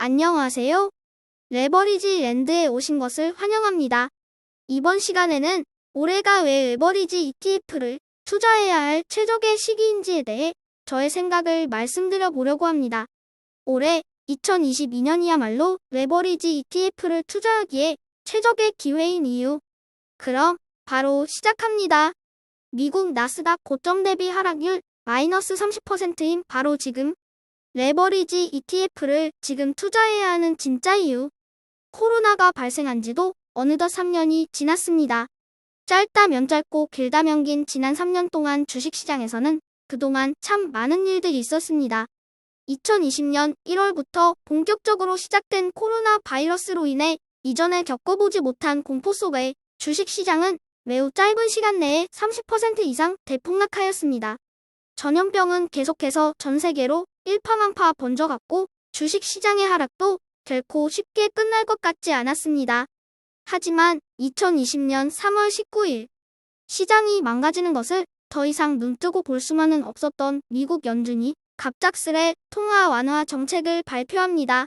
안녕하세요. 레버리지 랜드에 오신 것을 환영합니다. 이번 시간에는 올해가 왜 레버리지 ETF를 투자해야 할 최적의 시기인지에 대해 저의 생각을 말씀드려 보려고 합니다. 올해 2022년이야말로 레버리지 ETF를 투자하기에 최적의 기회인 이유. 그럼 바로 시작합니다. 미국 나스닥 고점 대비 하락률 마이너스 30%인 바로 지금. 레버리지 ETF를 지금 투자해야 하는 진짜 이유. 코로나가 발생한 지도 어느덧 3년이 지났습니다. 짧다면 짧고 길다면 긴 지난 3년 동안 주식시장에서는 그동안 참 많은 일들이 있었습니다. 2020년 1월부터 본격적으로 시작된 코로나 바이러스로 인해 이전에 겪어보지 못한 공포 속에 주식시장은 매우 짧은 시간 내에 30% 이상 대폭락하였습니다. 전염병은 계속해서 전 세계로 일파만파 번져갔고 주식시장의 하락도 결코 쉽게 끝날 것 같지 않았습니다. 하지만 2020년 3월 19일 시장이 망가지는 것을 더 이상 눈뜨고 볼 수만은 없었던 미국 연준이 갑작스레 통화 완화 정책을 발표합니다.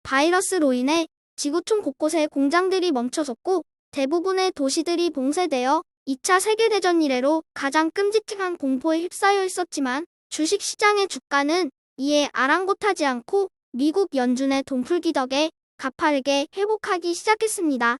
바이러스로 인해 지구촌 곳곳에 공장들이 멈춰섰고 대부분의 도시들이 봉쇄되어 2차 세계대전 이래로 가장 끔찍한 공포에 휩싸여 있었지만 주식시장의 주가는 이에 아랑곳하지 않고 미국 연준의 돈풀기 덕에 가파르게 회복하기 시작했습니다.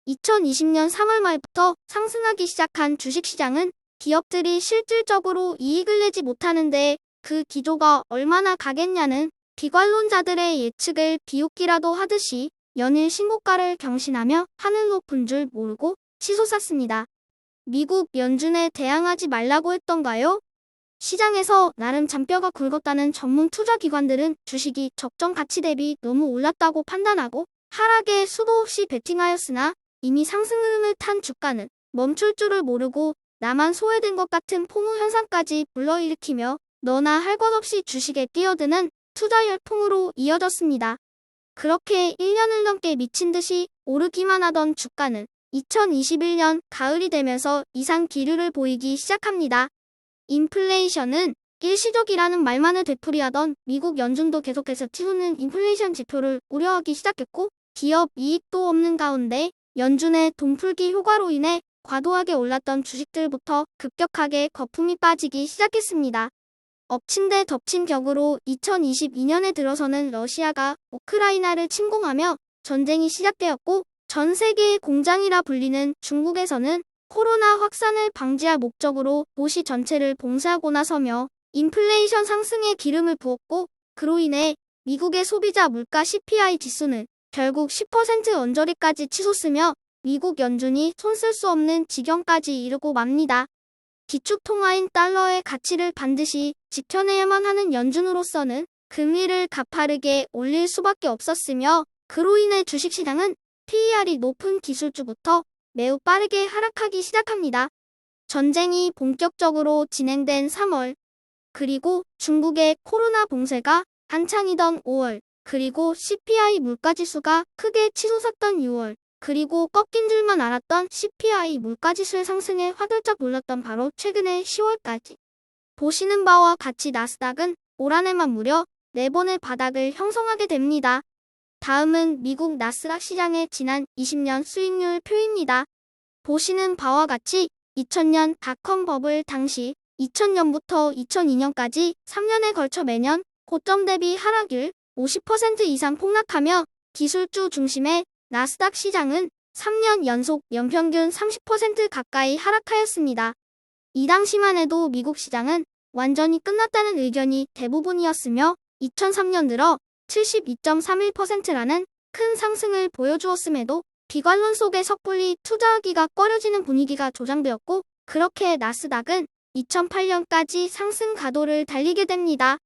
2020년 3월 말부터 상승하기 시작한 주식시장은 기업들이 실질적으로 이익을 내지 못하는데 그 기조가 얼마나 가겠냐는 비관론자들의 예측을 비웃기라도 하듯이 연일 신고가를 경신하며 하늘 높은 줄 모르고 치솟았습니다. 미국 연준에 대항하지 말라고 했던가요? 시장에서 나름 잔뼈가 굵었다는 전문 투자기관들은 주식이 적정 가치 대비 너무 올랐다고 판단하고 하락에 수도 없이 베팅하였으나 이미 상승 흐름을 탄 주가는 멈출 줄을 모르고 나만 소외된 것 같은 포모 현상까지 불러일으키며 너나 할 것 없이 주식에 뛰어드는 투자 열풍으로 이어졌습니다. 그렇게 1년을 넘게 미친 듯이 오르기만 하던 주가는 2021년 가을이 되면서 이상 기류를 보이기 시작합니다. 인플레이션은 일시적이라는 말만을 되풀이하던 미국 연준도 계속해서 치솟는 인플레이션 지표를 우려하기 시작했고 기업 이익도 없는 가운데 연준의 돈풀기 효과로 인해 과도하게 올랐던 주식들부터 급격하게 거품이 빠지기 시작했습니다. 엎친 데 덮친 격으로 2022년에 들어서는 러시아가 우크라이나를 침공하며 전쟁이 시작되었고 전 세계의 공장이라 불리는 중국에서는 코로나 확산을 방지할 목적으로 도시 전체를 봉쇄하고 나서며 인플레이션 상승에 기름을 부었고 그로 인해 미국의 소비자 물가 CPI 지수는 결국 10% 언저리까지 치솟으며 미국 연준이 손쓸 수 없는 지경까지 이르고 맙니다. 기축통화인 달러의 가치를 반드시 지켜내야만 하는 연준으로서는 금리를 가파르게 올릴 수밖에 없었으며 그로 인해 주식시장은 PER이 높은 기술주부터 매우 빠르게 하락하기 시작합니다. 전쟁이 본격적으로 진행된 3월, 그리고 중국의 코로나 봉쇄가 한창이던 5월, 그리고 CPI 물가지수가 크게 치솟았던 6월, 그리고 꺾인 줄만 알았던 CPI 물가지수의 상승에 화들짝 놀랐던 바로 최근의 10월까지. 보시는 바와 같이 나스닥은 올 한해만 무려 4번의 바닥을 형성하게 됩니다. 다음은 미국 나스닥 시장의 지난 20년 수익률 표입니다. 보시는 바와 같이 2000년 닷컴 버블 당시 2000년부터 2002년까지 3년에 걸쳐 매년 고점 대비 하락률 50% 이상 폭락하며 기술주 중심의 나스닥 시장은 3년 연속 연평균 30% 가까이 하락하였습니다. 이 당시만 해도 미국 시장은 완전히 끝났다는 의견이 대부분이었으며 2003년 들어 72.31%라는 큰 상승을 보여주었음에도 비관론 속에 섣불리 투자하기가 꺼려지는 분위기가 조장되었고 그렇게 나스닥은 2008년까지 상승 가도를 달리게 됩니다.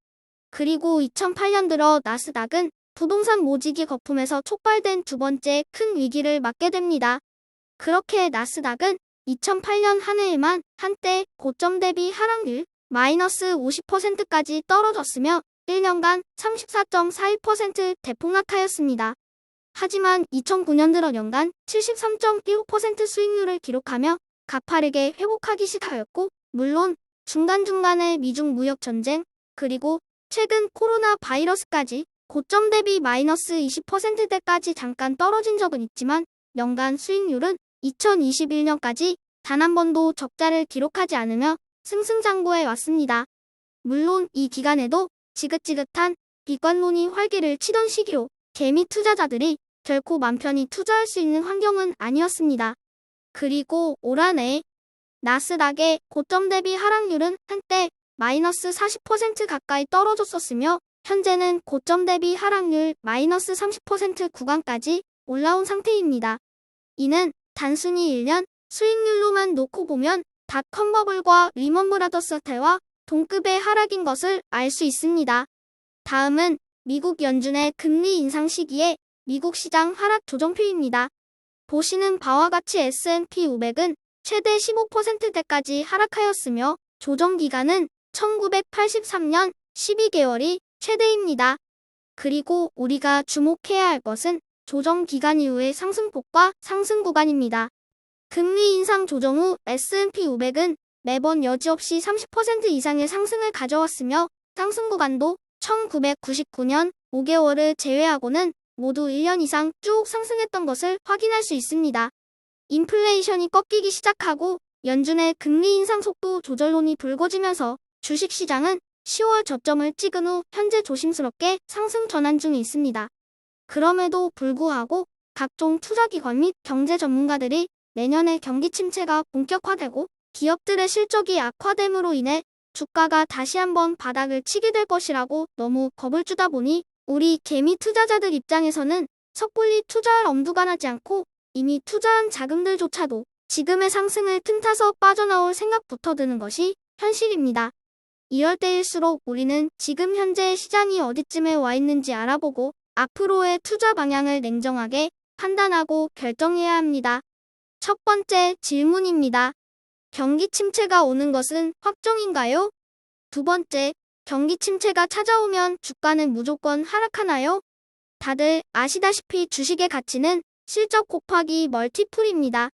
그리고 2008년 들어 나스닥은 부동산 모지기 거품에서 촉발된 두 번째 큰 위기를 맞게 됩니다. 그렇게 나스닥은 2008년 한 해에만 한때 고점 대비 하락률 마이너스 50%까지 떨어졌으며 1년간 34.41% 대폭락하였습니다. 하지만 2009년 들어 연간 73.15% 수익률을 기록하며 가파르게 회복하기 시작하였고 물론 중간중간에 미중 무역 전쟁 그리고 최근 코로나 바이러스까지 고점 대비 마이너스 20%대까지 잠깐 떨어진 적은 있지만 연간 수익률은 2021년까지 단 한 번도 적자를 기록하지 않으며 승승장구해 왔습니다. 물론 이 기간에도 지긋지긋한 비관론이 활기를 치던 시기로 개미 투자자들이 결코 맘 편히 투자할 수 있는 환경은 아니었습니다. 그리고 올 한 해 나스닥의 고점 대비 하락률은 한때 마이너스 40% 가까이 떨어졌었으며 현재는 고점 대비 하락률 마이너스 30% 구간까지 올라온 상태입니다. 이는 단순히 1년 수익률로만 놓고 보면 닷컴 버블과 리먼 브라더스 때와 동급의 하락인 것을 알 수 있습니다. 다음은 미국 연준의 금리 인상 시기에 미국 시장 하락 조정표입니다. 보시는 바와 같이 S&P 500은 최대 15%대까지 하락하였으며 조정 기간은 1983년 12개월이 최대입니다. 그리고 우리가 주목해야 할 것은 조정 기간 이후의 상승폭과 상승 구간입니다. 금리 인상 조정 후 S&P 500은 매번 여지없이 30% 이상의 상승을 가져왔으며 상승 구간도 1999년 5개월을 제외하고는 모두 1년 이상 쭉 상승했던 것을 확인할 수 있습니다. 인플레이션이 꺾이기 시작하고 연준의 금리 인상 속도 조절론이 불거지면서 주식시장은 10월 저점을 찍은 후 현재 조심스럽게 상승 전환 중에 있습니다. 그럼에도 불구하고 각종 투자기관 및 경제 전문가들이 내년에 경기 침체가 본격화되고 기업들의 실적이 악화됨으로 인해 주가가 다시 한번 바닥을 치게 될 것이라고 너무 겁을 주다 보니 우리 개미 투자자들 입장에서는 섣불리 투자할 엄두가 나지 않고 이미 투자한 자금들조차도 지금의 상승을 틈타서 빠져나올 생각부터 드는 것이 현실입니다. 이럴 때일수록 우리는 지금 현재 시장이 어디쯤에 와 있는지 알아보고 앞으로의 투자 방향을 냉정하게 판단하고 결정해야 합니다. 첫 번째 질문입니다. 경기 침체가 오는 것은 확정인가요? 두 번째, 경기 침체가 찾아오면 주가는 무조건 하락하나요? 다들 아시다시피 주식의 가치는 실적 곱하기 멀티플입니다.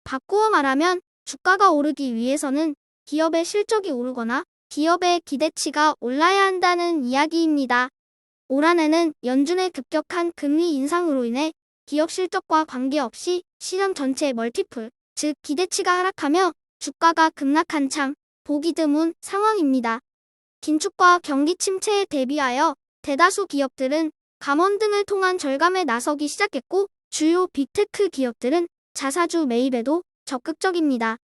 바꾸어 말하면 주가가 오르기 위해서는 기업의 실적이 오르거나 기업의 기대치가 올라야 한다는 이야기입니다. 올 한 해는 연준의 급격한 금리 인상으로 인해 기업 실적과 관계없이 시장 전체의 멀티플, 즉 기대치가 하락하며 주가가 급락한 참 보기 드문 상황입니다. 긴축과 경기 침체에 대비하여 대다수 기업들은 감원 등을 통한 절감에 나서기 시작했고 주요 빅테크 기업들은 자사주 매입에도 적극적입니다.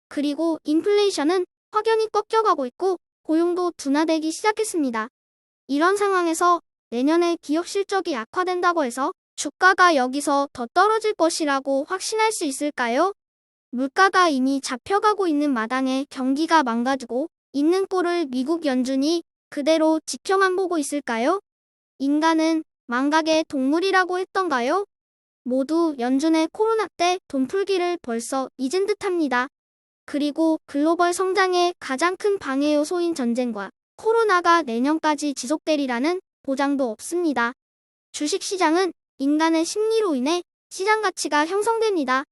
그리고 인플레이션은 확연히 꺾여가고 있고 고용도 둔화되기 시작했습니다. 이런 상황에서 내년에 기업 실적이 악화된다고 해서 주가가 여기서 더 떨어질 것이라고 확신할 수 있을까요? 물가가 이미 잡혀가고 있는 마당에 경기가 망가지고 있는 꼴을 미국 연준이 그대로 지켜만 보고 있을까요? 인간은 망각의 동물이라고 했던가요? 모두 연준의 코로나 때 돈풀기를 벌써 잊은 듯합니다. 그리고 글로벌 성장의 가장 큰 방해 요소인 전쟁과 코로나가 내년까지 지속되리라는 보장도 없습니다. 주식시장은 인간의 심리로 인해 시장 가치가 형성됩니다.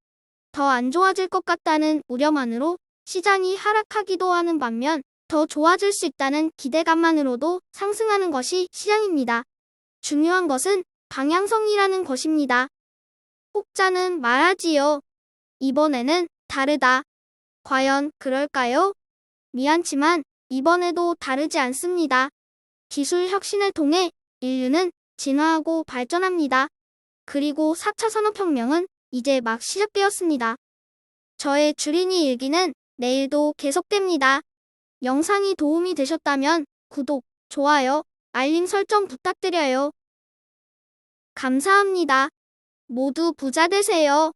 더 안 좋아질 것 같다는 우려만으로 시장이 하락하기도 하는 반면 더 좋아질 수 있다는 기대감만으로도 상승하는 것이 시장입니다. 중요한 것은 방향성이라는 것입니다. 혹자는 말하지요. 이번에는 다르다. 과연 그럴까요? 미안치만 이번에도 다르지 않습니다. 기술 혁신을 통해 인류는 진화하고 발전합니다. 그리고 4차 산업혁명은 이제 막 시작되었습니다. 저의 주린이 일기는 내일도 계속됩니다. 영상이 도움이 되셨다면 구독, 좋아요, 알림 설정 부탁드려요. 감사합니다. 모두 부자 되세요.